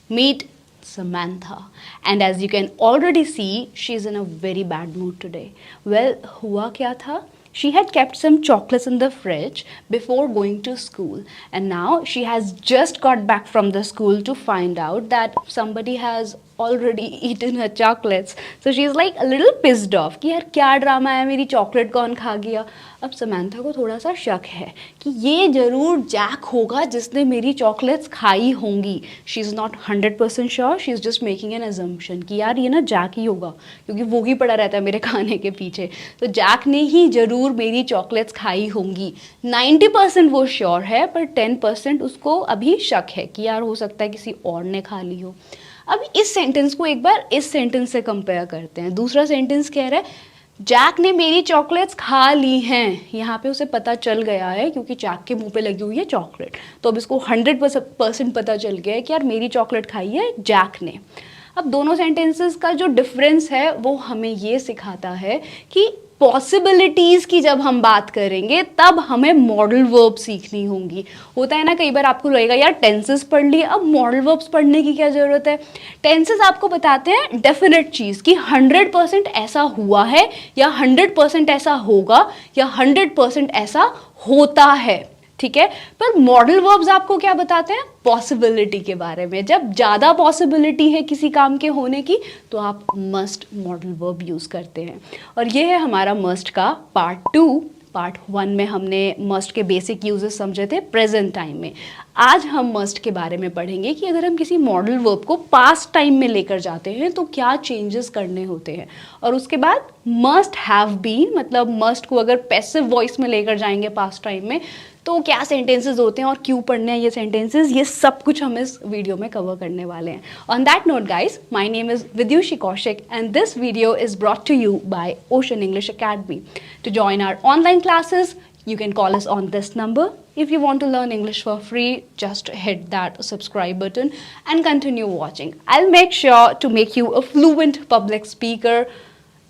Meet Samantha. And as you can already see, she's in a very bad mood today. Well, हुआ क्या था? She had kept some chocolates in the fridge before going to school, and now she has just got back from the school to find out that somebody has already eaten her chocolates. So she's like a little pissed off कि यार क्या drama है, मेरी chocolate कौन खा गया. अब Samantha को थोड़ा सा शक है कि ये जरूर जैक होगा जिसने मेरी चॉकलेट्स खाई होंगी. She is not 100% sure, she is just making an assumption कि यार ये ना जैक ही होगा क्योंकि वो ही पड़ा रहता है मेरे खाने के पीछे. तो जैक ने ही जरूर मेरी चॉकलेट्स खाई होंगी. 90% वो श्योर है, पर 10% उसको अभी शक है कि यार हो सकता है किसी और ने खा ली हो. अब इस सेंटेंस को एक बार इस सेंटेंस से कंपेयर करते हैं. दूसरा सेंटेंस कह रहा है जैक ने मेरी चॉकलेट्स खा ली हैं. यहाँ पे उसे पता चल गया है क्योंकि जैक के मुंह पे लगी हुई है चॉकलेट, तो अब इसको 100% पता चल गया है कि यार मेरी चॉकलेट खाई है जैक ने. अब दोनों सेंटेंसेस का जो डिफरेंस है वो हमें ये सिखाता है कि पॉसिबिलिटीज़ की जब हम बात करेंगे तब हमें मॉडल वर्ब सीखनी होंगी. होता है ना, कई बार आपको लगेगा यार टेंसेस पढ़ लिए, अब मॉडल वर्ब्स पढ़ने की क्या ज़रूरत है. टेंसेस आपको बताते हैं डेफिनेट चीज़ कि 100% ऐसा हुआ है या 100% ऐसा होगा या 100% ऐसा होता है. ठीक है, पर मॉडल वर्ब्स आपको क्या बताते हैं? पॉसिबिलिटी के बारे में. जब ज़्यादा पॉसिबिलिटी है किसी काम के होने की तो आप मस्ट मॉडल वर्ब यूज़ करते हैं. और ये है हमारा मस्ट का पार्ट 2. पार्ट 1 में हमने मस्ट के बेसिक यूजेस समझे थे प्रेजेंट टाइम में. आज हम मस्ट के बारे में पढ़ेंगे कि अगर हम किसी मॉडल वर्ब को पास्ट टाइम में लेकर जाते हैं तो क्या चेंजेस करने होते हैं. और उसके बाद मस्ट हैव बीन, मतलब मस्ट को अगर पैसिव वॉइस में लेकर जाएंगे पास्ट टाइम में तो क्या सेंटेंसेस होते हैं और क्यों पढ़ने हैं ये सेंटेंसेस, ये सब कुछ हम इस वीडियो में कवर करने वाले हैं. On that note guys, my name is Vidyushi Kaushik and this video is brought to you by Ocean English Academy. To join our online classes you can call us on this number. If you want to learn English for free, just hit that subscribe button and continue watching. I'll make sure to make you a fluent public speaker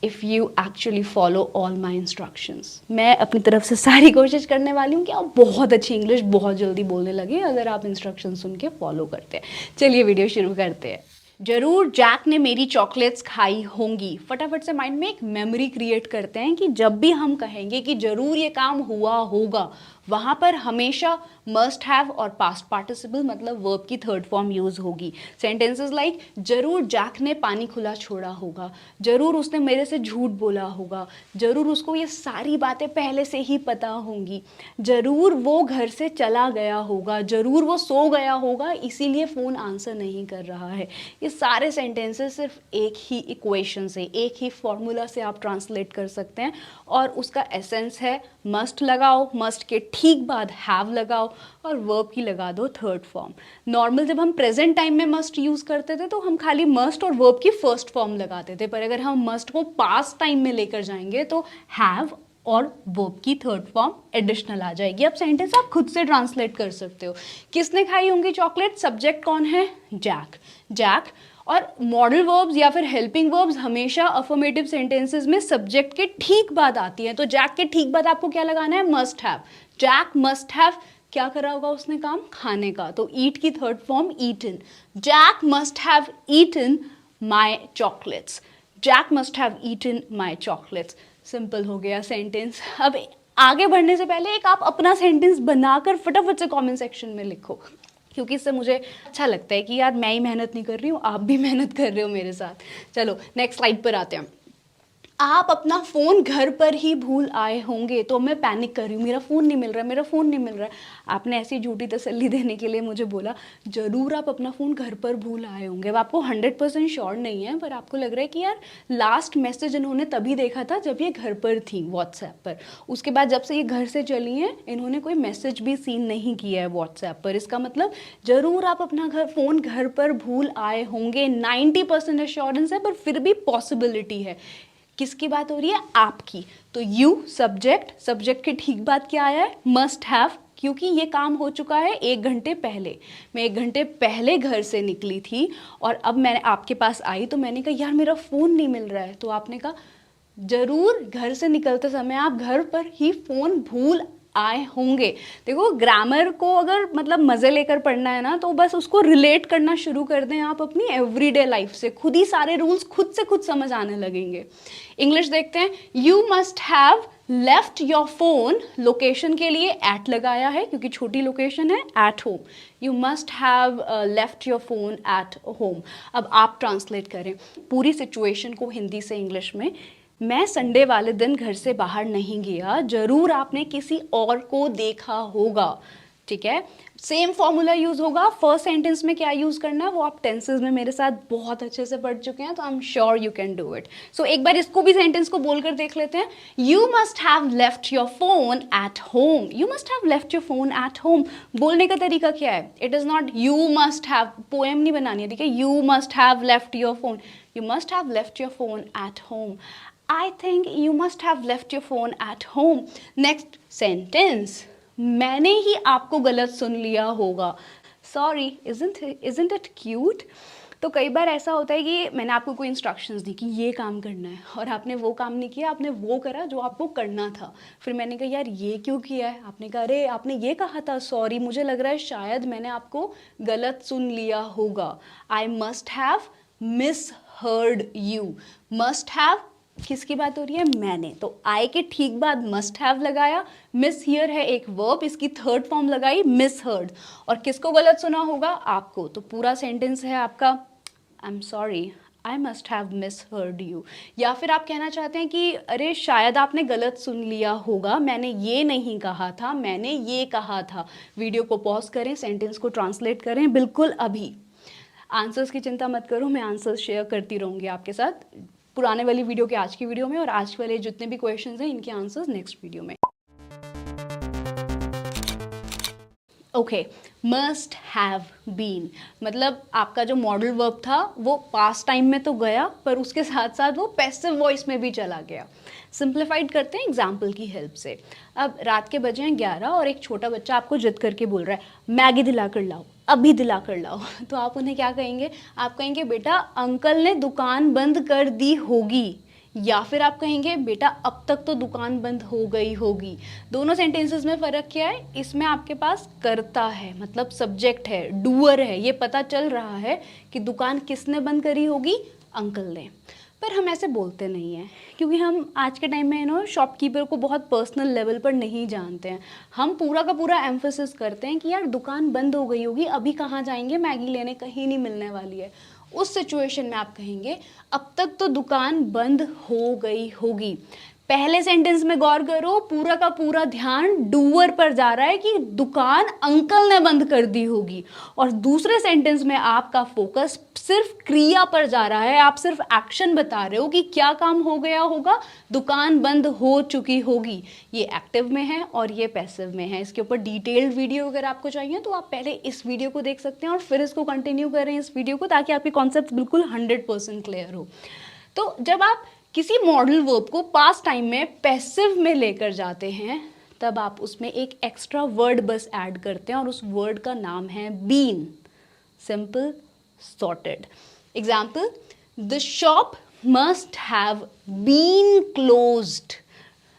if you actually follow all my instructions. मैं अपनी तरफ से सारी कोशिश करने वाली हूँ कि आप बहुत अच्छी इंग्लिश बहुत जल्दी बोलने लगे अगर आप इंस्ट्रक्शन सुन के फॉलो करते हैं. चलिए वीडियो शुरू करते हैं. जरूर जैक ने मेरी चॉकलेट्स खाई होंगी. फटाफट से माइंड में एक मेमोरी क्रिएट करते हैं कि जब भी हम कहेंगे कि जरूर ये काम हुआ होगा, वहाँ पर हमेशा मस्ट हैव और पास्ट पार्टिसिपल मतलब वर्ब की थर्ड फॉर्म यूज होगी. सेंटेंसेस लाइक जरूर जैक ने पानी खुला छोड़ा होगा, जरूर उसने मेरे से झूठ बोला होगा, जरूर उसको ये सारी बातें पहले से ही पता होंगी, जरूर वो घर से चला गया होगा, जरूर वो सो गया होगा इसीलिए फ़ोन आंसर नहीं कर रहा है. ये सारे सेंटेंसेस सिर्फ एक ही इक्वेशन से, एक ही फॉर्मूला से आप ट्रांसलेट कर सकते हैं और उसका एसेंस है मस्ट लगाओ, मस्ट के ठीक बाद हैव लगाओ और वर्ब की लगा दो थर्ड फॉर्म. नॉर्मल जब हम प्रेजेंट टाइम में मस्ट यूज़ करते थे तो हम खाली मस्ट और वर्ब की फर्स्ट फॉर्म लगाते थे, पर अगर हम मस्ट को पास्ट टाइम में लेकर जाएंगे तो हैव और वर्ब की थर्ड फॉर्म एडिशनल आ जाएगी. अब सेंटेंस आप खुद से ट्रांसलेट कर सकते हो. किसने खाई होंगी चॉकलेट? सब्जेक्ट कौन है? जैक. जैक. और मॉडल वर्ब्स या फिर हेल्पिंग वर्ब्स हमेशा अफर्मेटिव सेंटेंसेस में सब्जेक्ट के ठीक बाद आती हैं. तो जैक के ठीक बाद आपको क्या लगाना है? Must have. Jack must have क्या करा होगा उसने काम? खाने का. तो ईट की third form eaten. Jack must have eaten my chocolates. Jack must have eaten my chocolates. Simple हो गया सेंटेंस. अब आगे बढ़ने से पहले एक आप अपना सेंटेंस बनाकर फटाफट से कमेंट सेक्शन में लिखो, क्योंकि इससे मुझे अच्छा लगता है कि यार मैं ही मेहनत नहीं कर रही हूँ, आप भी मेहनत कर रहे हो मेरे साथ. चलो नेक्स्ट स्लाइड पर आते हैं. आप अपना फ़ोन घर पर ही भूल आए होंगे. तो मैं पैनिक कर रही हूँ, मेरा फ़ोन नहीं मिल रहा है, मेरा फ़ोन नहीं मिल रहा है. आपने ऐसी झूठी तसल्ली देने के लिए मुझे बोला ज़रूर आप अपना फ़ोन घर पर भूल आए होंगे. अब आपको 100% श्योर नहीं है, पर आपको लग रहा है कि यार लास्ट मैसेज इन्होंने तभी देखा था जब ये घर पर थी व्हाट्सएप पर. उसके बाद जब से ये घर से चली हैं इन्होंने कोई मैसेज भी सीन नहीं किया है व्हाट्सएप पर. इसका मतलब ज़रूर आप अपना फ़ोन घर पर भूल आए होंगे. 90% एश्योरेंस है, पर फिर भी पॉसिबिलिटी है. किसकी बात हो रही है? आपकी. तो यू सब्जेक्ट, सब्जेक्ट के ठीक बात क्या आया है? मस्ट हैव, क्योंकि ये काम हो चुका है 1 घंटे पहले. मैं 1 घंटे पहले घर से निकली थी और अब मैंने आपके पास आई तो मैंने कहा यार मेरा फ़ोन नहीं मिल रहा है. तो आपने कहा ज़रूर घर से निकलते समय आप घर पर ही फ़ोन भूल आए होंगे। देखो ग्रामर को अगर मतलब मज़े लेकर पढ़ना है ना, तो बस उसको रिलेट करना शुरू कर दें आप अपनी एवरीडे लाइफ से, खुद ही सारे रूल्स खुद से खुद समझ आने लगेंगे। इंग्लिश देखते हैं। You must have left your phone, location के लिए एट लगाया है क्योंकि छोटी लोकेशन है, at home. You must have left your phone at home. अब आप ट्रांसलेट करें पूरी सिचुएशन को हिंदी से इंग्लिश में। मैं संडे वाले दिन घर से बाहर नहीं गया, जरूर आपने किसी और को देखा होगा, ठीक है। सेम फॉर्मूला यूज होगा। फर्स्ट सेंटेंस में क्या यूज करना है वो आप टेंसेस में मेरे साथ बहुत अच्छे से पढ़ चुके हैं, तो I am sure you can do it. So एक बार इसको भी सेंटेंस को बोलकर देख लेते हैं। You must have left your phone at home. You must have left your phone at home. बोलने का तरीका क्या है? It is not you must have, poem नहीं बनानी है, ठीक है। You must have left your phone, you must have left your phone at home. I think you must have left your phone at home. Next sentence. मैंने ही आपको गलत सुन लिया होगा। Sorry, isn't it cute? तो कई बार ऐसा होता है कि मैंने आपको कोई इंस्ट्रक्शंस दी कि ये काम करना है और आपने वो काम नहीं किया, आपने वो करा जो आपको करना था। फिर मैंने कहा यार ये क्यों किया है? आपने कहा अरे आपने ये कहा था, सॉरी मुझे लग रहा है शायद मैंने आपको गलत सुन लिया होगा। I must have misheard you. Must have किसकी बात हो रही है? मैंने। तो आई के ठीक बाद मस्ट हैव लगाया। मिस हियर है एक वर्ब, इसकी थर्ड फॉर्म लगाई मिस हर्ड। और किसको गलत सुना होगा? आपको। तो पूरा सेंटेंस है आपका I am sorry, I must have miss heard you. या फिर आप कहना चाहते हैं कि अरे शायद आपने गलत सुन लिया होगा, मैंने ये नहीं कहा था, मैंने ये कहा था। वीडियो को पॉज करें, सेंटेंस को ट्रांसलेट करें बिल्कुल अभी। आंसर्स की चिंता मत करो, मैं आंसर्स शेयर करती रहूँगी आपके साथ, पुराने वाली वीडियो के आज की वीडियो में, और आज वाले जितने भी क्वेश्चंस हैं इनके आंसर्स नेक्स्ट वीडियो में। ओके, मस्ट हैव बीन मतलब आपका जो मॉडल वर्ब था वो पास्ट टाइम में तो गया, पर उसके साथ साथ वो पैसिव वॉइस में भी चला गया। सिंप्लीफाइड करते हैं एग्जाम्पल की हेल्प से। अब रात के बजे हैं 11 और एक छोटा बच्चा आपको जिद करके बोल रहा है मैगी दिला कर लाओ, अभी दिला कर लाओ। तो आप उन्हें क्या कहेंगे? आप कहेंगे बेटा अंकल ने दुकान बंद कर दी होगी, या फिर आप कहेंगे बेटा अब तक तो दुकान बंद हो गई होगी। दोनों सेंटेंसेस में फ़र्क क्या है? इसमें आपके पास कर्ता है, मतलब सब्जेक्ट है, डूअर है, ये पता चल रहा है कि दुकान किसने बंद करी होगी? अंकल ने। पर हम ऐसे बोलते नहीं हैं क्योंकि हम आज के टाइम में शॉपकीपर को बहुत पर्सनल लेवल पर नहीं जानते हैं। हम पूरा का पूरा एम्फोसिस करते हैं कि यार दुकान बंद हो गई होगी, अभी कहाँ जाएंगे मैगी लेने, कहीं नहीं मिलने वाली है। उस सिचुएशन में आप कहेंगे अब तक तो दुकान बंद हो गई होगी। पहले सेंटेंस में गौर करो, पूरा का पूरा ध्यान डूअर पर जा रहा है कि दुकान अंकल ने बंद कर दी होगी, और दूसरे सेंटेंस में आपका फोकस सिर्फ क्रिया पर जा रहा है। आप सिर्फ एक्शन बता रहे हो कि क्या काम हो गया होगा, दुकान बंद हो चुकी होगी। ये एक्टिव में है और ये पैसिव में है। इसके ऊपर डिटेल्ड वीडियो अगर आपको चाहिए तो आप पहले इस वीडियो को देख सकते हैं और फिर इसको कंटिन्यू करें इस वीडियो को, ताकि आपके कॉन्सेप्ट बिल्कुल 100% क्लियर हो। तो जब आप किसी मॉडल वर्ब को पास्ट टाइम में पैसिव में लेकर जाते हैं तब आप उसमें एक एक्स्ट्रा वर्ड बस ऐड करते हैं और उस वर्ड का नाम है been. Simple, sorted. Example, the shop must have been closed.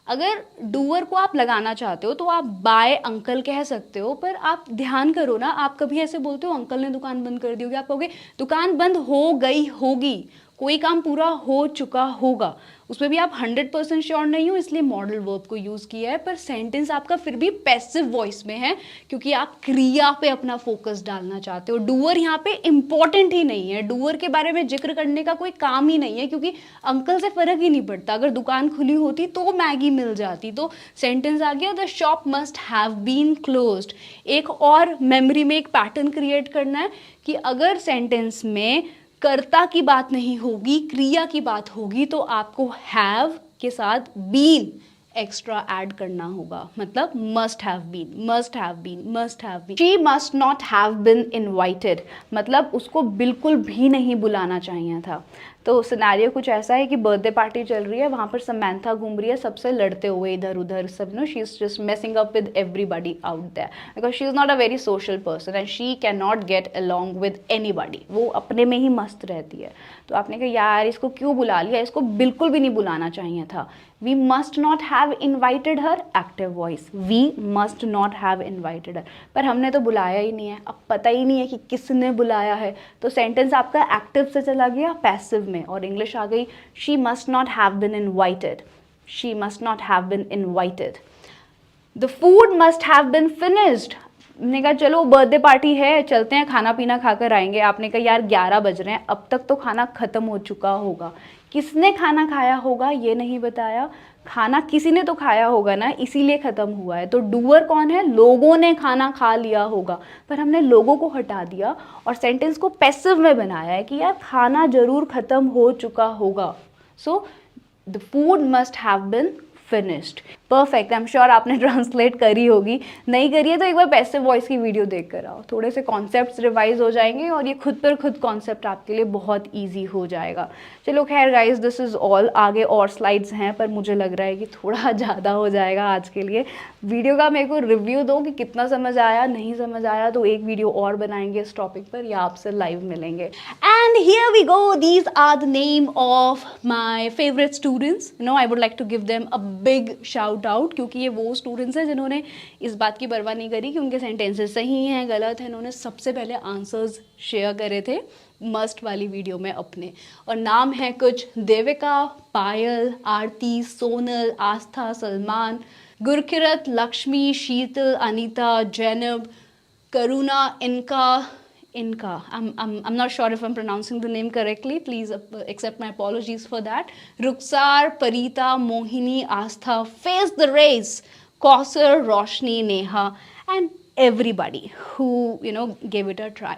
अगर डूअर को आप लगाना चाहते हो तो आप बाय अंकल कह सकते हो, पर आप ध्यान करो ना, आप कभी ऐसे बोलते हो अंकल ने दुकान बंद कर दी होगी, आप कहोगे दुकान बंद हो गई होगी, कोई काम पूरा हो चुका होगा। उसमें भी आप 100% श्योर नहीं हो, इसलिए मॉडल वर्ब को यूज़ किया है, पर सेंटेंस आपका फिर भी पैसिव वॉइस में है क्योंकि आप क्रिया पे अपना फोकस डालना चाहते हो। डूअर यहाँ पे इंपॉर्टेंट ही नहीं है, डूअर के बारे में जिक्र करने का कोई काम ही नहीं है क्योंकि अंकल से फ़र्क ही नहीं पड़ता। अगर दुकान खुली होती तो मैगी मिल जाती। तो सेंटेंस आ गया the shop must have been closed. एक और मेमोरी में एक पैटर्न क्रिएट करना है कि अगर सेंटेंस में कर्ता की बात नहीं होगी, क्रिया की बात होगी, तो आपको हैव के साथ बीन एक्स्ट्रा ऐड करना होगा। मतलब must have been, must have been, must have been. She must not have been invited, मतलब उसको बिल्कुल भी नहीं बुलाना चाहिए था। तो सिनेरियो कुछ ऐसा है कि बर्थडे पार्टी चल रही है, वहाँ पर समैंथा घूम रही है सबसे लड़ते हुए इधर उधर, सब she is just messing up with everybody out there because she is not a very social person and she can not get along with anybody. वो अपने में ही मस्त रहती है। तो आपने कहा यार इसको क्यों बुला लिया, इसको बिल्कुल भी नहीं बुलाना चाहिए था। We must not have invited her, active voice. We must not have invited her. पर हमने तो बुलाया ही नहीं है, अब पता ही नहीं है कि किसने बुलाया है, तो सेंटेंस आपका एक्टिव से चला गया पैसिव में और इंग्लिश आ गई she must not have been invited. She must not have been invited. The food must have been finished. मैंने कहा चलो बर्थडे पार्टी है, चलते हैं खाना पीना खाकर आएंगे. आपने कहा यार 11 बज रहे हैं, अब तक तो खाना ख़त्म हो चुका होगा. किसने खाना खाया होगा ये नहीं बताया. खाना किसी ने तो खाया होगा ना, इसीलिए ख़त्म हुआ है. तो डूअर कौन है? लोगों ने खाना खा लिया होगा. पर हमने लोगों को हटा दिया और सेंटेंस को पैसिव में बनाया है कि यार खाना ज़रूर ख़त्म हो चुका होगा. So the food must have been finished. Perfect. I am sure आपने ट्रांसलेट करी होगी. नहीं करी है तो एक बार पैसिव वॉइस की वीडियो देख कर आओ, थोड़े से कॉन्सेप्ट्स रिवाइज हो जाएंगे और ये खुद पर खुद कॉन्सेप्ट आपके लिए बहुत ईजी हो जाएगा. चलो खैर गाइज, दिस इज़ ऑल. आगे और स्लाइड्स हैं पर मुझे लग रहा है कि थोड़ा ज़्यादा हो जाएगा आज के लिए. वीडियो का मेरे को रिव्यू दो कि कितना समझ आया, नहीं समझ आया तो एक वीडियो और बनाएंगे इस टॉपिक पर या आपसे लाइव मिलेंगे. And here we go. These are the name of my favourite students. No, I would like to give them a big shout out, क्योंकि ये वो स्टूडेंट्स हैं जिन्होंने इस बात की परवाह नहीं करी कि उनके सेंटेंसेस सही हैं गलत हैं. इन्होंने सबसे पहले आंसर्स शेयर करे थे मस्ट वाली वीडियो में अपने, और नाम है कुछ देविका, पायल, आरती, सोनल, आस्था, सलमान, गुरकिरत, लक्ष्मी, शीतल, अनीता, जैनब, करुणा, Inka. I'm not sure if I'm pronouncing the name correctly. Please accept my apologies for that. Ruksar, Parita, Mohini, Astha, Face the Race, Kausar, Roshni, Neha, and everybody who gave it a try.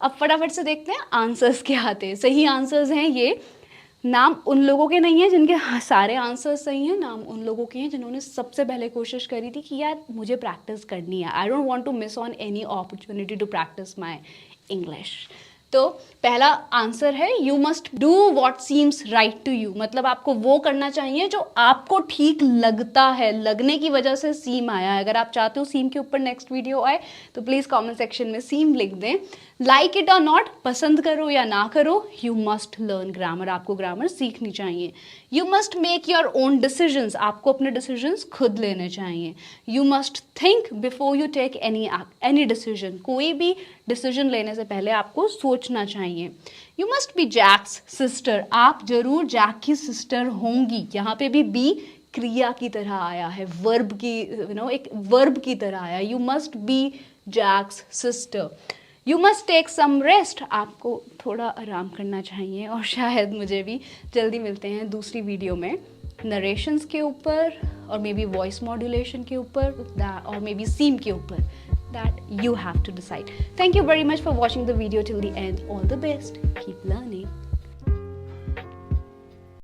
अब फटाफट से देखते हैं answers क्या आते हैं. सही answers हैं ये. नाम उन लोगों के नहीं है जिनके सारे आंसर्स सही हैं. नाम उन लोगों के हैं जिन्होंने सबसे पहले कोशिश करी थी कि यार मुझे प्रैक्टिस करनी है. I don't want to miss on any opportunity to practise my English. तो पहला आंसर है you must do what seems right to you. मतलब आपको वो करना चाहिए जो आपको ठीक लगता है. लगने की वजह से सीम आया है. अगर आप चाहते हो सीम के ऊपर नेक्स्ट वीडियो आए तो प्लीज़ कमेंट सेक्शन में सीम लिख दें. लाइक इट और नॉट, पसंद करो या ना करो, यू मस्ट लर्न ग्रामर. आपको ग्रामर सीखनी चाहिए. You must make your own decisions. आपको अपने डिसीजंस खुद लेने चाहिए. You must think before you take any decision. कोई भी डिसीजन लेने से पहले आपको सोचना चाहिए. You must be Jack's sister. आप जरूर जैक की सिस्टर होंगी. यहाँ पे भी बी क्रिया की तरह आया है, वर्ब की एक वर्ब की तरह आया. You must be Jack's sister. You must take some rest. आपको थोड़ा आराम करना चाहिए. और शायद मुझे भी. जल्दी मिलते हैं दूसरी वीडियो में नरेशंस के ऊपर और मे बी वॉइस मॉड्यूलेशन के ऊपर और मे बी सीम के ऊपर. That you have to decide. Thank you very much for watching the video till the end. All the best. Keep learning.